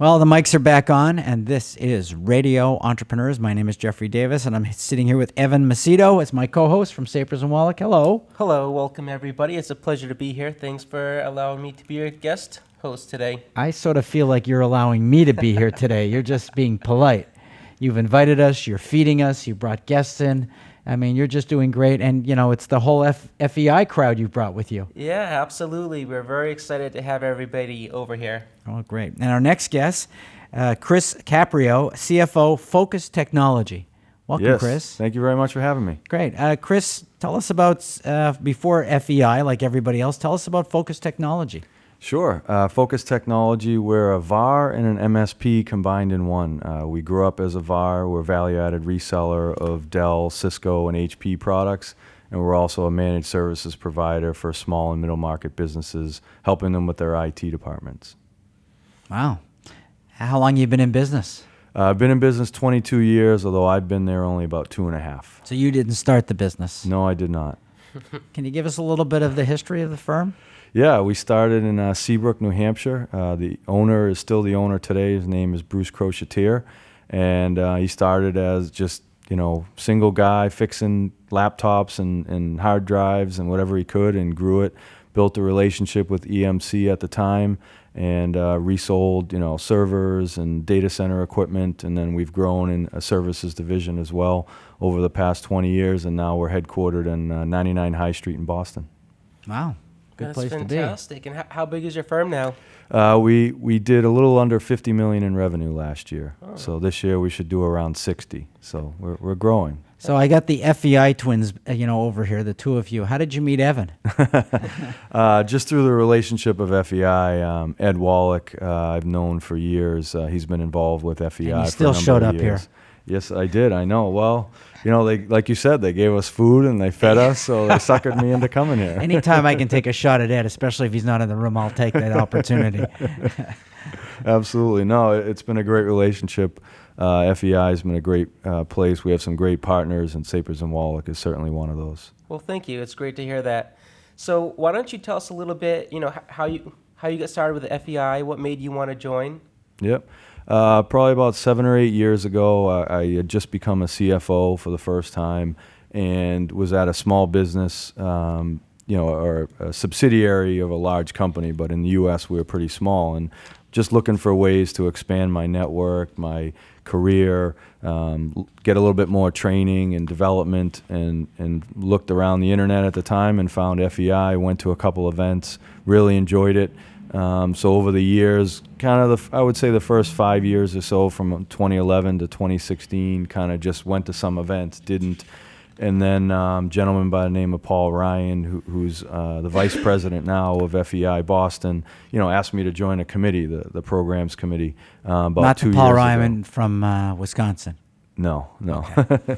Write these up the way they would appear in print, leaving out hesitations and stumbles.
Well, the mics are back on, and this is Radio Entrepreneurs. My name is Jeffrey Davis, and I'm sitting here with Evan Macedo as my co-host from Sapers and Wallack. Hello. Hello, welcome everybody. It's a pleasure to be here. Thanks for allowing me to be your guest host today. I sort of feel like you're allowing me to be here today. You're just being polite. You've invited us, you're feeding us, you brought guests in. I mean, you're just doing great, and, you know, it's the whole FEI crowd you've brought with you. Yeah, absolutely. We're very excited to have everybody over here. Oh, great. And our next guest, Chris Caprio, CFO, Focus Technology. Welcome, Yes, Chris. thank you very much for having me. Great. Chris, tell us about, before FEI, like everybody else, tell us about Focus Technology. Sure. Focus Technology, we're a VAR and an MSP combined in one. We grew up as a VAR. We're a value-added reseller of Dell, Cisco, and HP products. And we're also a managed services provider for small and middle market businesses, helping them with their IT departments. Wow. How long you been in business? I've been in business 22 years, although I've been there only about 2.5. So you didn't start the business? No, I did not. Can you give us a little bit of the history of the firm? Yeah, we started in Seabrook, New Hampshire. The owner is still the owner today. His name is Bruce Crochetier, and he started as just, single guy fixing laptops and hard drives and whatever he could, and grew it. Built a relationship with EMC at the time, and resold, servers and data center equipment, and then we've grown in a services division as well over the past 20 years, and now we're headquartered in 99 High Street in Boston. Wow. Good That's place fantastic. And how big is your firm now? We did a little under 50 million in revenue last year. Oh. So this year we should do around 60. So we're growing. So I got the FEI twins, over here, the two of you. How did you meet Evan? Just through the relationship of FEI. Ed Wallack, I've known for years. He's been involved with FEI. And you still showed up here. Yes, I did. I know. Well, they, like you said, they gave us food and they fed us, so they suckered me into coming here. Anytime I can take a shot at Ed, especially if he's not in the room, I'll take that opportunity. Absolutely. No, it's been a great relationship. FEI has been a great place. We have some great partners, and Sapers and Wallack is certainly one of those. Well, thank you. It's great to hear that. So why don't you tell us a little bit, how you got started with the FEI, what made you want to join? Yep. Probably about 7 or 8 years ago, I had just become a CFO for the first time and was at a small business, or a subsidiary of a large company, but in the U.S. we were pretty small, and just looking for ways to expand my network, my career, get a little bit more training and development, and looked around the internet at the time and found FEI, went to a couple events, really enjoyed it. So over the years, I would say the first 5 years or so, from 2011 to 2016, kind of just went to some events, didn't. And then a gentleman by the name of Paul Ryan, who's the vice president now of FEI Boston, asked me to join a committee, the programs committee, about Not 2 years Paul ago. Ryan from Wisconsin. No. Okay.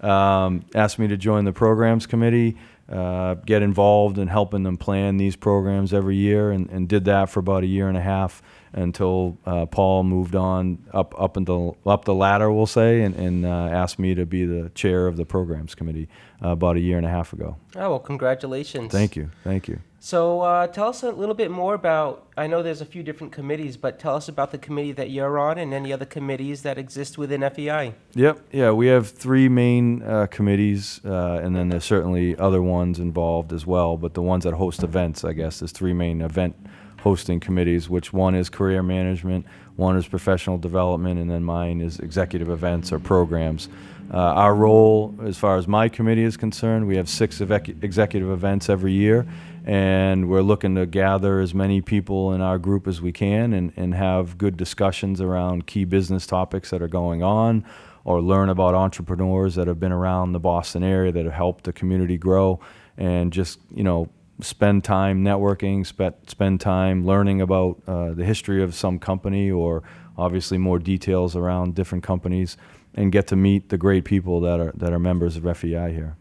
Asked me to join the programs committee, get involved in helping them plan these programs every year, and did that for about a year and a half until Paul moved on up the ladder, we'll say, and asked me to be the chair of the programs committee about a year and a half ago. Oh, well, congratulations. Thank you. So tell us a little bit more about, I know there's a few different committees, but tell us about the committee that you're on and any other committees that exist within FEI. Yep. Yeah, we have 3 main committees, and then there's certainly other ones involved as well, but the ones that host events, I guess, there's 3 main event hosting committees, which one is career management, one is professional development, and then mine is executive events or programs. Our role, as far as my committee is concerned, we have 6 executive events every year, and we're looking to gather as many people in our group as we can and have good discussions around key business topics that are going on, or learn about entrepreneurs that have been around the Boston area that have helped the community grow, and just, spend time networking, spend time learning about the history of some company, or obviously more details around different companies, and get to meet the great people that are members of FEI here.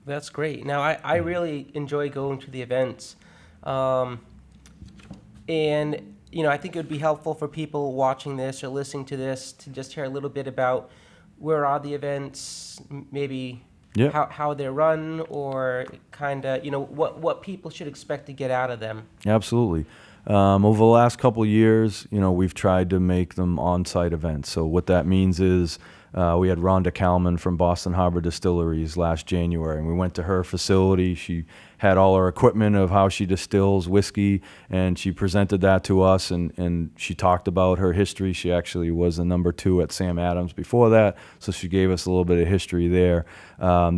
That's great. Now, I really enjoy going to the events. And, I think it would be helpful for people watching this or listening to this to just hear a little bit about where are the events, maybe how they're run, or kind of, what people should expect to get out of them. Absolutely. Over the last couple of years, we've tried to make them on-site events. So what that means is we had Rhonda Kalman from Boston Harbor Distilleries last January, and we went to her facility. She had all her equipment of how she distills whiskey, and she presented that to us, and she talked about her history. She actually was the number 2 at Sam Adams before that, so she gave us a little bit of history there.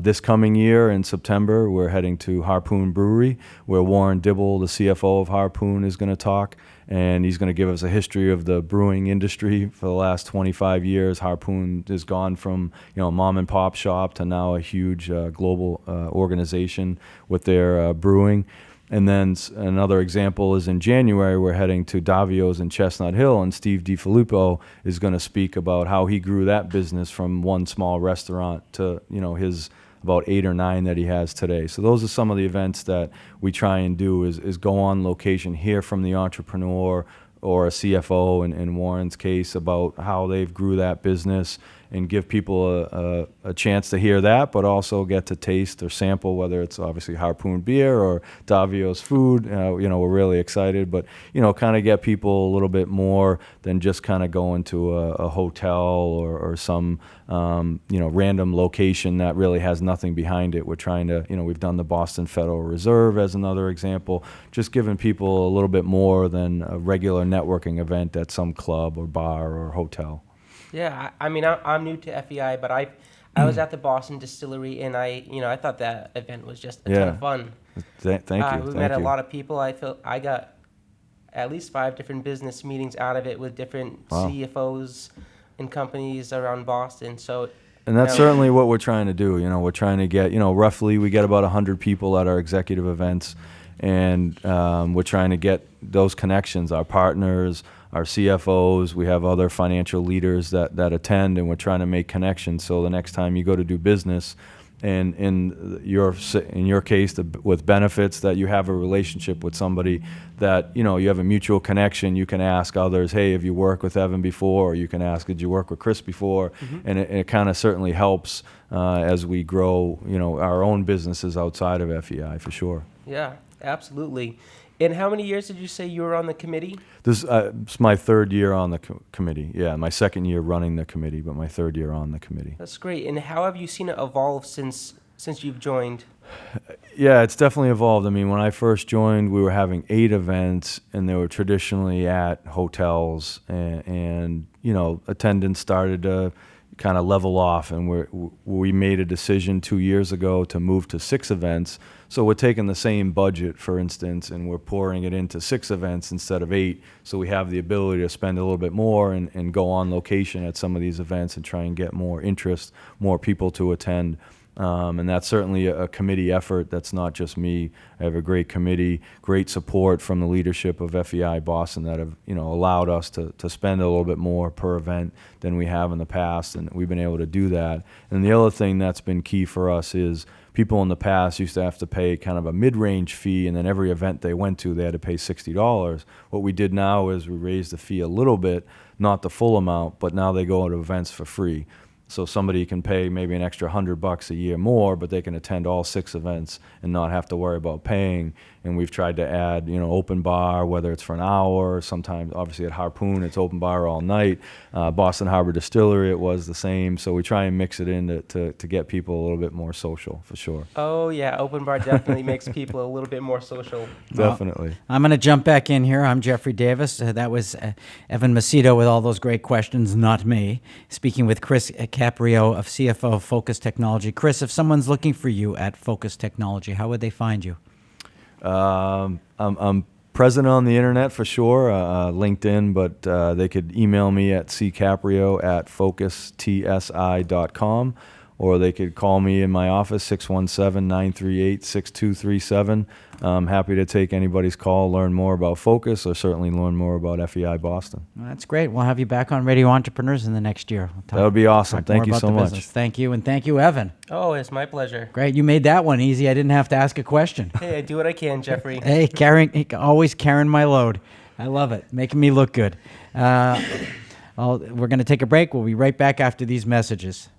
This coming year in September, we're heading to Harpoon Brewery, where Warren Dibble, the CFO of Harpoon, is going to talk, and he's going to give us a history of the brewing industry for the last 25 years. Harpoon has gone from a mom and pop shop to now a huge global organization with their brewing. And then another example is in January, we're heading to Davio's in Chestnut Hill, and Steve DiFilippo is going to speak about how he grew that business from one small restaurant to his about 8 or 9 that he has today. So those are some of the events that we try and do is go on location, hear from the entrepreneur or a CFO in Warren's case about how they've grew that business, and give people a chance to hear that, but also get to taste or sample, whether it's obviously Harpoon beer or Davio's food. We're really excited, but kind of get people a little bit more than just kind of going to a hotel or some random location that really has nothing behind it. We're trying to, we've done the Boston Federal Reserve as another example, just giving people a little bit more than a regular networking event at some club or bar or hotel. Yeah, I mean, I'm new to FEI, but I was at the Boston Distillery, and I thought that event was just a ton of fun. Thank you. We met a lot of people. I got at least 5 different business meetings out of it with different CFOs and companies around Boston. So, and that's certainly what we're trying to do. We're trying to get, roughly we get about 100 people at our executive events, and we're trying to get those connections, our partners, our CFOs. We have other financial leaders that attend, and we're trying to make connections. So the next time you go to do business, and in your case with benefits, that you have a relationship with somebody that you have a mutual connection. You can ask others, hey, have you worked with Evan before? Or you can ask, did you work with Chris before? Mm-hmm. And it kind of certainly helps as we grow our own businesses outside of FEI, for sure. Yeah, absolutely. And how many years did you say you were on the committee? This it's my 3rd year on the committee. Yeah, my 2nd year running the committee, but my 3rd year on the committee. That's great. And how have you seen it evolve since you've joined? Yeah, it's definitely evolved. I mean, when I first joined, we were having 8 events, and they were traditionally at hotels, and attendance started to kind of level off, and we made a decision 2 years ago to move to 6 events. So we're taking the same budget, for instance, and we're pouring it into 6 events instead of 8. So we have the ability to spend a little bit more and go on location at some of these events and try and get more interest, more people to attend. And that's certainly a committee effort. That's not just me. I have a great committee, great support from the leadership of FEI Boston that have, allowed us to spend a little bit more per event than we have in the past, and we've been able to do that. And the other thing that's been key for us is people in the past used to have to pay kind of a mid-range fee, and then every event they went to, they had to pay $60. What we did now is we raised the fee a little bit, not the full amount, but now they go to events for free. So somebody can pay maybe an extra $100 a year more, but they can attend all 6 events and not have to worry about paying. And we've tried to add, open bar, whether it's for an hour, sometimes obviously at Harpoon, it's open bar all night. Boston Harbor Distillery, it was the same. So we try and mix it in to get people a little bit more social, for sure. Oh yeah, open bar definitely makes people a little bit more social. Definitely. Well, I'm going to jump back in here. I'm Jeffrey Davis. That was Evan Macedo with all those great questions, not me. Speaking with Chris Caprio of CFO of Focus Technology. Chris, if someone's looking for you at Focus Technology, how would they find you? I'm present on the internet for sure, LinkedIn, but they could email me at ccaprio@focustsi.com, or they could call me in my office, 617-938-6237. I'm happy to take anybody's call, learn more about Focus, or certainly learn more about FEI Boston. Well, that's great. We'll have you back on Radio Entrepreneurs in the next year. That would be awesome. Thank you so much. Business. Thank you, and thank you, Evan. Oh, it's my pleasure. Great. You made that one easy. I didn't have to ask a question. Hey, I do what I can, Jeffrey. Hey, always carrying my load. I love it. Making me look good. We're going to take a break. We'll be right back after these messages.